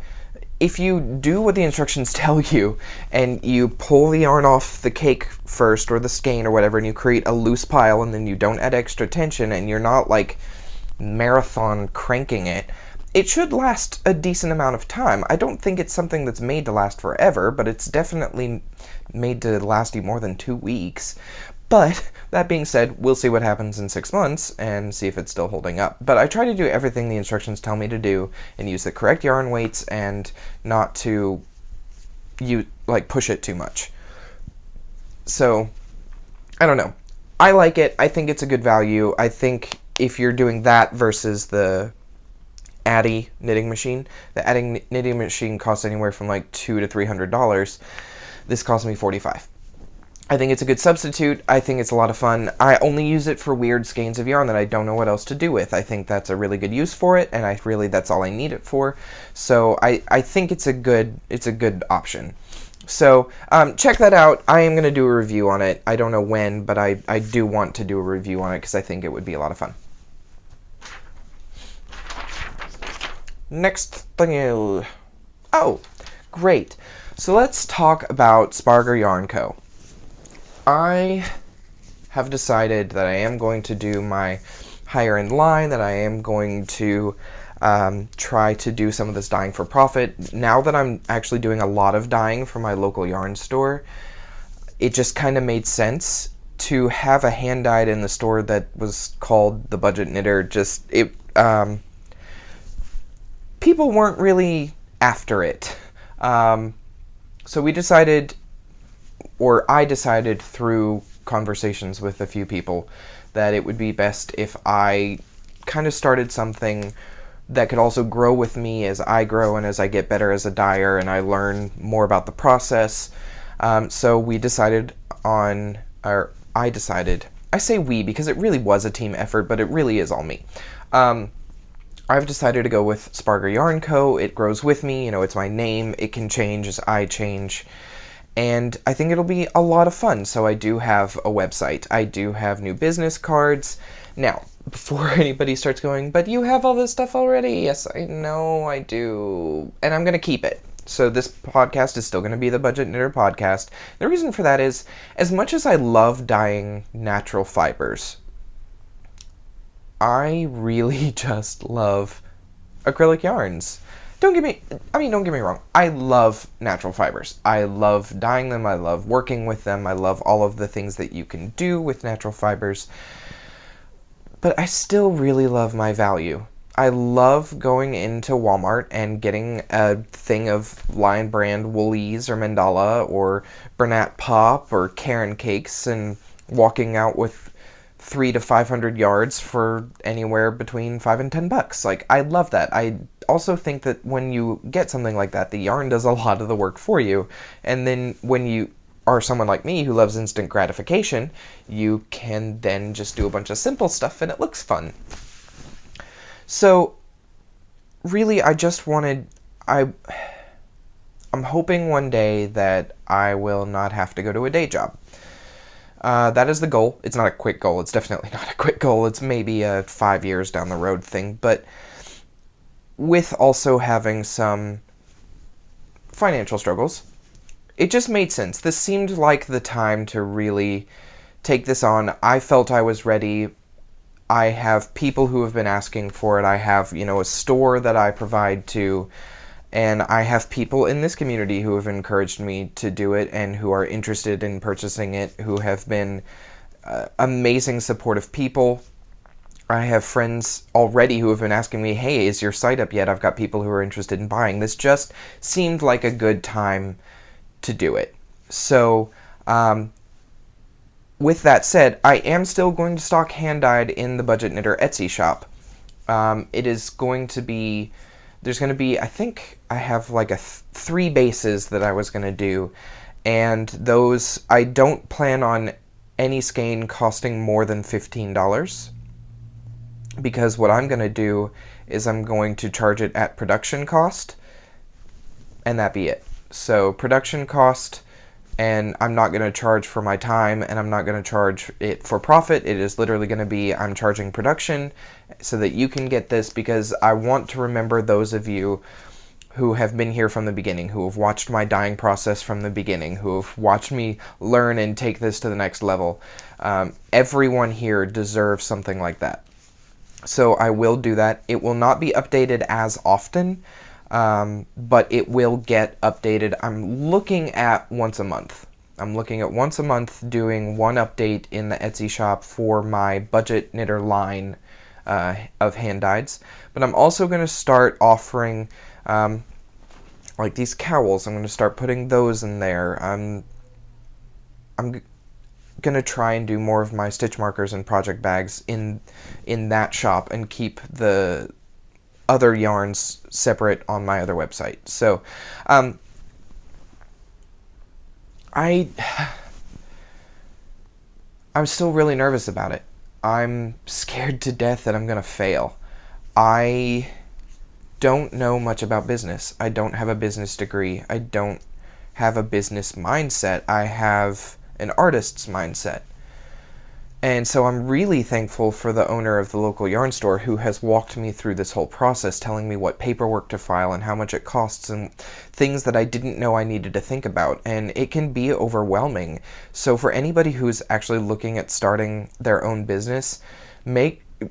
S1: if you do what the instructions tell you, and you pull the yarn off the cake first, or the skein or whatever, and you create a loose pile, and then you don't add extra tension, and you're not like marathon cranking it, it should last a decent amount of time. I don't think it's something that's made to last forever, but it's definitely made to last you more than 2 weeks. But that being said, we'll see what happens in 6 months and see if it's still holding up. But I try to do everything the instructions tell me to do and use the correct yarn weights and not to push it too much. So, I don't know. I like it. I think it's a good value. I think if you're doing that versus the Addy knitting machine, the Addy knitting machine costs anywhere from like $200 to $300. This cost me $45. I think it's a good substitute. I think it's a lot of fun. I only use it for weird skeins of yarn that I don't know what else to do with. I think that's a really good use for it, and that's all I need it for. So I think it's a good option. So check that out. I am going to do a review on it. I don't know when, but I do want to do a review on it because I think it would be a lot of fun. Next thing is... Oh, great. So let's talk about Spargur Yarn Co. I have decided that I am going to do my higher end line, that I am going to try to do some of this dyeing for profit. Now that I'm actually doing a lot of dyeing for my local yarn store, it just kind of made sense to have a hand dyed in the store that was called the Budget Knitter. People weren't really after it. So we decided, or I decided through conversations with a few people, that it would be best if I kind of started something that could also grow with me as I grow and as I get better as a dyer and I learn more about the process. So we decided on, or I decided, I say we because it really was a team effort, but it really is all me. I've decided to go with Spargur Yarn Co. It grows with me, it's my name. It can change as I change. And I think it'll be a lot of fun. So I do have a website. I do have new business cards. Now, before anybody starts going, but you have all this stuff already. Yes, I know I do. And I'm going to keep it. So this podcast is still going to be the Budget Knitter podcast. The reason for that is, as much as I love dyeing natural fibers, I really just love acrylic yarns. Don't get me wrong. I love natural fibers. I love dyeing them. I love working with them. I love all of the things that you can do with natural fibers. But I still really love my value. I love going into Walmart and getting a thing of Lion Brand Woolies or Mandala or Bernat Pop or Caron Cakes and walking out with 300 to 500 yards for anywhere between $5 and $10. Like, I love that. I also think that when you get something like that, the yarn does a lot of the work for you. And then when you are someone like me who loves instant gratification, you can then just do a bunch of simple stuff and it looks fun. So, really, I'm hoping one day that I will not have to go to a day job. That is the goal. It's not a quick goal. It's definitely not a quick goal. It's maybe a 5 years down the road thing. But with also having some financial struggles, it just made sense. This seemed like the time to really take this on. I felt I was ready. I have people who have been asking for it. I have, a store that I provide to. And I have people in this community who have encouraged me to do it and who are interested in purchasing it, who have been amazing supportive people. I have friends already who have been asking me, hey, is your site up yet? I've got people who are interested in buying. This just seemed like a good time to do it. So with that said, I am still going to stock hand-dyed in the Budget Knitter Etsy shop. It is going to be, there's going to be, I think I have like 3 bases that I was going to do, and those, I don't plan on any skein costing more than $15, because what I'm going to do is I'm going to charge it at production cost, and that be it. So production cost, and I'm not going to charge for my time, and I'm not going to charge it for profit. It is literally going to be, I'm charging production so that you can get this, because I want to remember those of you who have been here from the beginning, who have watched my dyeing process from the beginning, who have watched me learn and take this to the next level. Everyone here deserves something like that. So I will do that. It will not be updated as often, but it will get updated. I'm looking at once a month. I'm looking at once a month doing one update in the Etsy shop for my Budget Knitter line of hand-dyeds. But I'm also going to start offering like these cowls. I'm going to start putting those in there. I'm going to try and do more of my stitch markers and project bags in that shop and keep the other yarns separate on my other website. So I'm still really nervous about it. I'm scared to death that I'm going to fail. I don't know much about business. I don't have a business degree. I don't have a business mindset. I have an artist's mindset. And so I'm really thankful for the owner of the local yarn store who has walked me through this whole process, telling me what paperwork to file and how much it costs and things that I didn't know I needed to think about. And it can be overwhelming. So for anybody who's actually looking at starting their own business,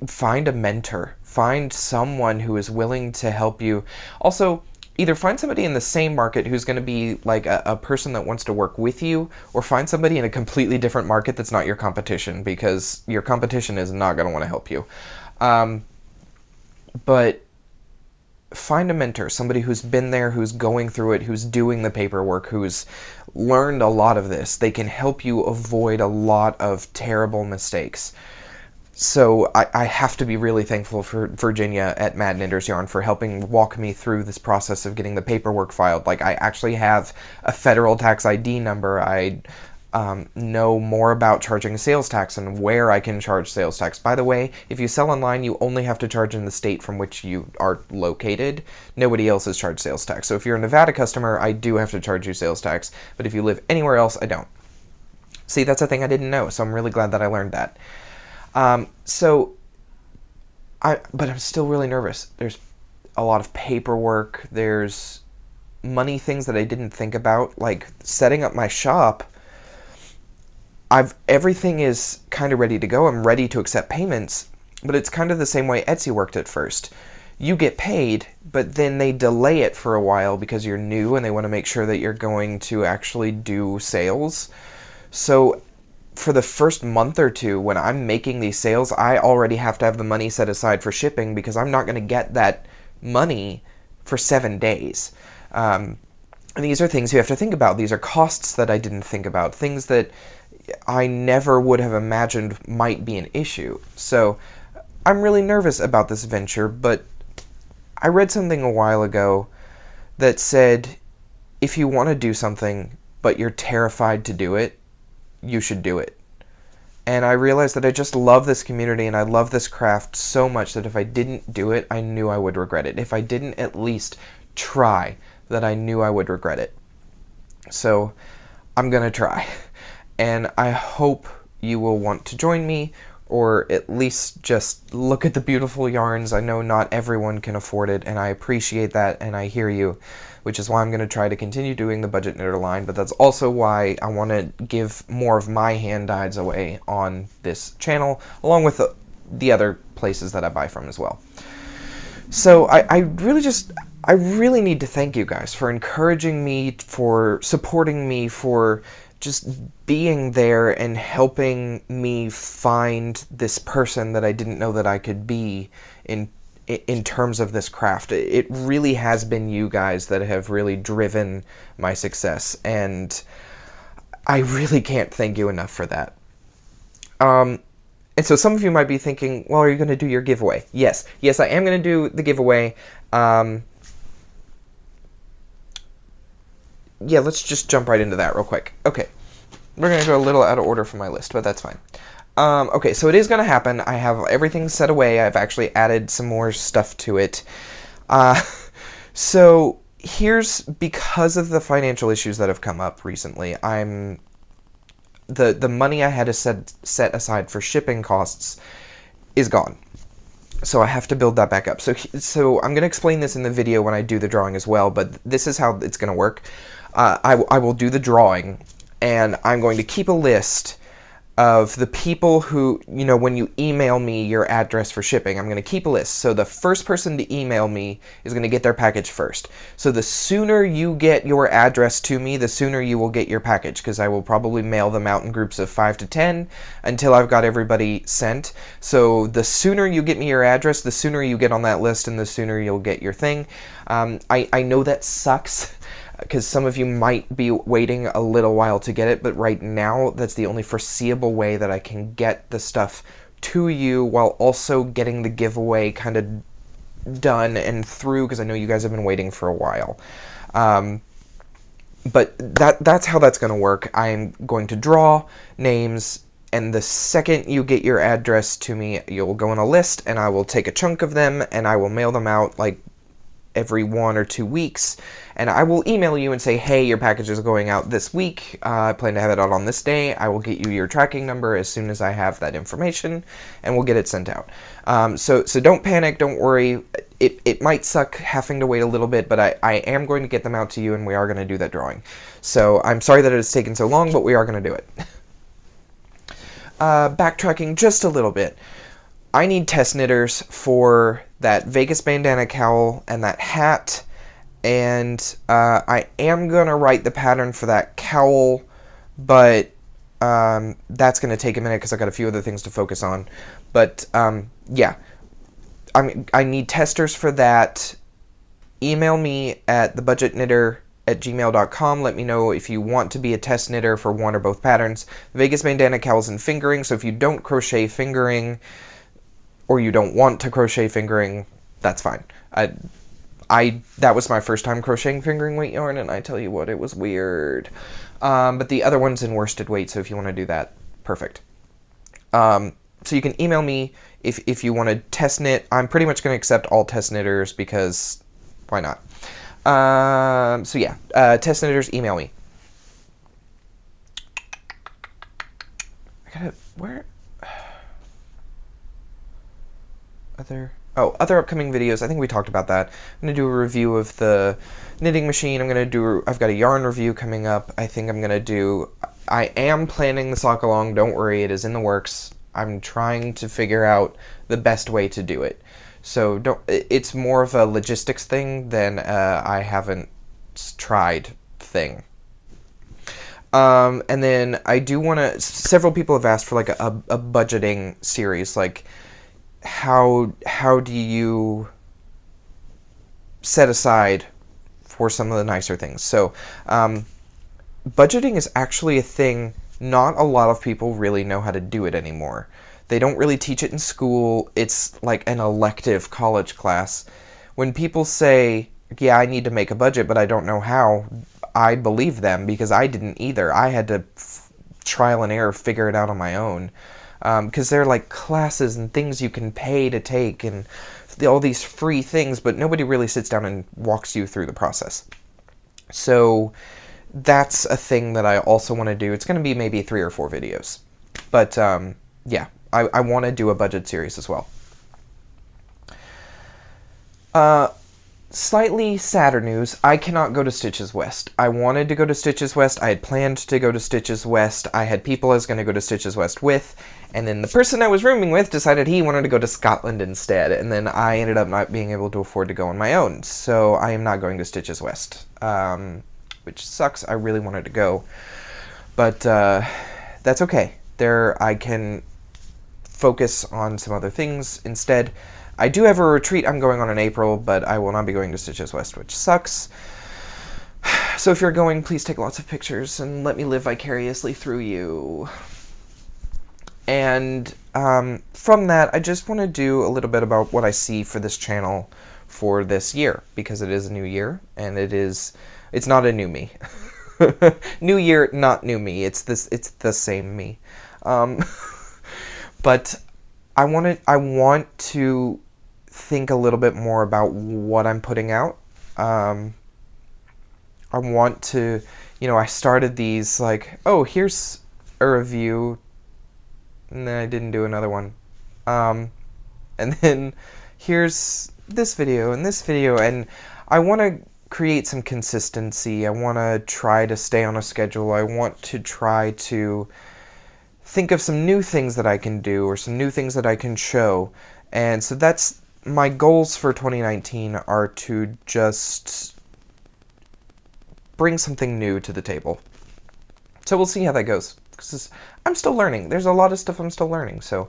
S1: find a mentor. Find someone who is willing to help you. Also, either find somebody in the same market who's going to be like a person that wants to work with you, or find somebody in a completely different market that's not your competition, because your competition is not going to want to help you. But find a mentor, somebody who's been there, who's going through it, who's doing the paperwork, who's learned a lot of this. They can help you avoid a lot of terrible mistakes. So I have to be really thankful for Virginia at Mad Knitters Yarn for helping walk me through this process of getting the paperwork filed. Like, I actually have a federal tax ID number. I know more about charging sales tax and where I can charge sales tax. By the way, if you sell online, you only have to charge in the state from which you are located. Nobody else has charged sales tax. So if you're a Nevada customer, I do have to charge you sales tax. But if you live anywhere else, I don't. See, that's a thing I didn't know, so I'm really glad that I learned that. But I'm still really nervous. There's a lot of paperwork. There's money things that I didn't think about, like setting up my shop. Everything is kind of ready to go. I'm ready to accept payments, but it's kind of the same way Etsy worked at first. You get paid, but then they delay it for a while because you're new and they want to make sure that you're going to actually do sales. So for the first month or two, when I'm making these sales, I already have to have the money set aside for shipping, because I'm not going to get that money for 7 days. And these are things you have to think about. These are costs that I didn't think about, things that I never would have imagined might be an issue. So I'm really nervous about this venture, but I read something a while ago that said, if you want to do something, but you're terrified to do it, you should do it. And I realized that I just love this community and I love this craft so much that if I didn't do it, I knew I would regret it. If I didn't at least try, that I knew I would regret it. So I'm gonna try. And I hope you will want to join me, or at least just look at the beautiful yarns. I know not everyone can afford it, and I appreciate that, and I hear you, which is why I'm going to try to continue doing the Budget Knitter line, but that's also why I want to give more of my hand-dyeds away on this channel, along with the other places that I buy from as well. So I really need to thank you guys for encouraging me, for supporting me, for just being there and helping me find this person that I didn't know that I could be in terms of this craft. It really has been you guys that have really driven my success, and I really can't thank you enough for that. And so some of you might be thinking, well, are you going to do your giveaway? Yes, I am going to do the giveaway. Yeah, let's just jump right into that real quick. Okay, we're going to go a little out of order from my list, but that's fine. Okay, so it is going to happen. I have everything set away. I've actually added some more stuff to it. So here's, because of the financial issues that have come up recently, the money I had to set aside for shipping costs is gone. So I have to build that back up. So I'm going to explain this in the video when I do the drawing as well, but this is how it's going to work. I will do the drawing, and I'm going to keep a list of the people who, when you email me your address for shipping, I'm going to keep a list. So the first person to email me is going to get their package first. So the sooner you get your address to me, the sooner you will get your package, because I will probably mail them out in groups of 5 to 10 until I've got everybody sent. So the sooner you get me your address, the sooner you get on that list, and the sooner you'll get your thing. I know that sucks, because some of you might be waiting a little while to get it, but right now that's the only foreseeable way that I can get the stuff to you while also getting the giveaway kind of done and through, because I know you guys have been waiting for a while. But that's how that's going to work. I'm going to draw names, and the second you get your address to me, you'll go on a list, and I will take a chunk of them, and I will mail them out like every 1 or 2 weeks, and I will email you and say, hey, your package is going out this week, I plan to have it out on this day. I will get you your tracking number as soon as I have that information, and we'll get it sent out. So don't panic, don't worry. It might suck having to wait a little bit, but I am going to get them out to you, and we are going to do that drawing. So I'm sorry that it has taken so long, but we are going to do it. Backtracking just a little bit. I need test knitters for that Vegas bandana cowl and that hat, and I am going to write the pattern for that cowl, but that's going to take a minute because I've got a few other things to focus on. But yeah, I need testers for that. Email me at thebudgetknitter@gmail.com. Let me know if you want to be a test knitter for one or both patterns. Vegas bandana cowls and fingering, so if you don't crochet fingering, or you don't want to crochet fingering, that's fine. That was my first time crocheting fingering weight yarn, and I tell you what, it was weird. But the other one's in worsted weight, so if you want to do that, perfect. So you can email me if you want to test knit. I'm pretty much going to accept all test knitters because why not? So yeah, test knitters, email me. Other upcoming videos. I think we talked about that. I'm going to do a review of the knitting machine. I've got a yarn review coming up. I am planning the sock along. Don't worry, it is in the works. I'm trying to figure out the best way to do it. So it's more of a logistics thing than I haven't tried thing. And then I do want to, several people have asked for like a budgeting series, like how do you set aside for some of the nicer things. So budgeting is actually a thing. Not a lot of people really know how to do it anymore. They don't really teach it in school. It's like an elective college class. When people say, yeah, I need to make a budget, but I don't know how, I believe them, because I didn't either. I had to trial and error figure it out on my own. Because there are like classes and things you can pay to take and all these free things, but nobody really sits down and walks you through the process. So that's a thing that I also want to do. It's going to be maybe 3 or 4 videos. But yeah, I want to do a budget series as well. Slightly sadder news, I cannot go to Stitches West. I wanted to go to Stitches West. I had planned to go to Stitches West. I had people I was going to go to Stitches West with, and then the person I was rooming with decided he wanted to go to Scotland instead, and then I ended up not being able to afford to go on my own, so I am not going to Stitches West, which sucks. I really wanted to go, but that's okay. I can focus on some other things instead. I do have a retreat I'm going on in April, but I will not be going to Stitches West, which sucks. So if you're going, please take lots of pictures and let me live vicariously through you. And from that, I just want to do a little bit about what I see for this channel for this year, because it is a new year, and it's not a new me. New year, not new me. It's the same me. But I want to think a little bit more about what I'm putting out. I want to, I started these like, oh, here's a review, and then I didn't do another one. And then here's this video and this video, and I want to create some consistency. I want to try to stay on a schedule. I want to try to think of some new things that I can do, or some new things that I can show. And so that's my goals for 2019, are to just bring something new to the table. So we'll see how that goes, because I'm still learning. There's a lot of stuff I'm still learning, so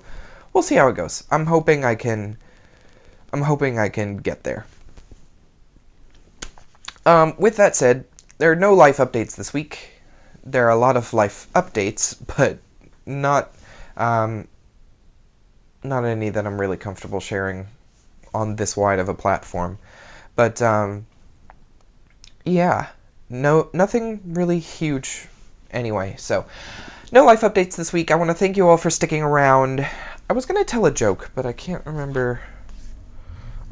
S1: we'll see how it goes. I'm hoping I can get there. With that said, there are no life updates this week. There are a lot of life updates, but not any that I'm really comfortable sharing on this wide of a platform. But yeah, nothing really huge anyway. So no life updates this week. I want to thank you all for sticking around. I was going to tell a joke, but I can't remember.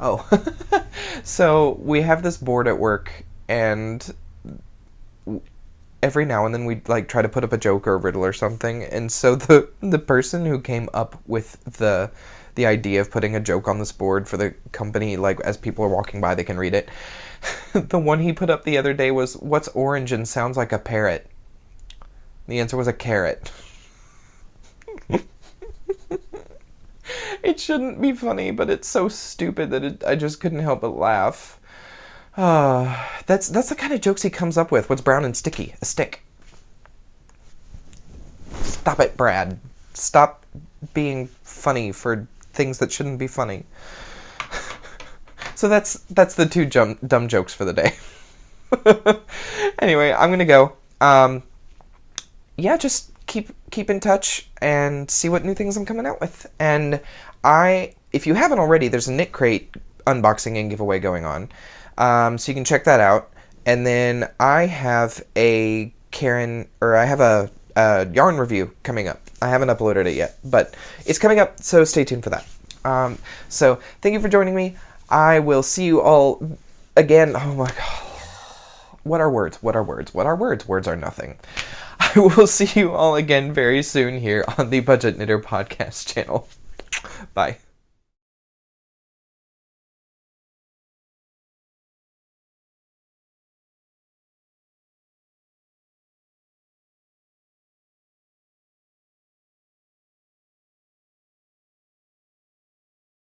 S1: Oh, so we have this board at work, and every now and then we like try to put up a joke or a riddle or something. And so the person who came up with the idea of putting a joke on this board for the company, like as people are walking by, they can read it. The one he put up the other day was, "What's orange and sounds like a parrot?" The answer was a carrot. It shouldn't be funny, but it's so stupid that I just couldn't help but laugh. That's the kind of jokes he comes up with. What's brown and sticky? A stick. Stop it, Brad. Stop being funny for things that shouldn't be funny. So that's the two dumb jokes for the day. Anyway, I'm gonna go. Yeah, just keep in touch and see what new things I'm coming out with. And if you haven't already, there's a Knit Crate unboxing and giveaway going on. So you can check that out. And then I have a yarn review coming up. I haven't uploaded it yet, but it's coming up, so stay tuned for that. So thank you for joining me. I will see you all again. Oh my god. What are words? What are words? What are words? Words are nothing. I will see you all again very soon here on the Budget Knitter podcast channel. Bye.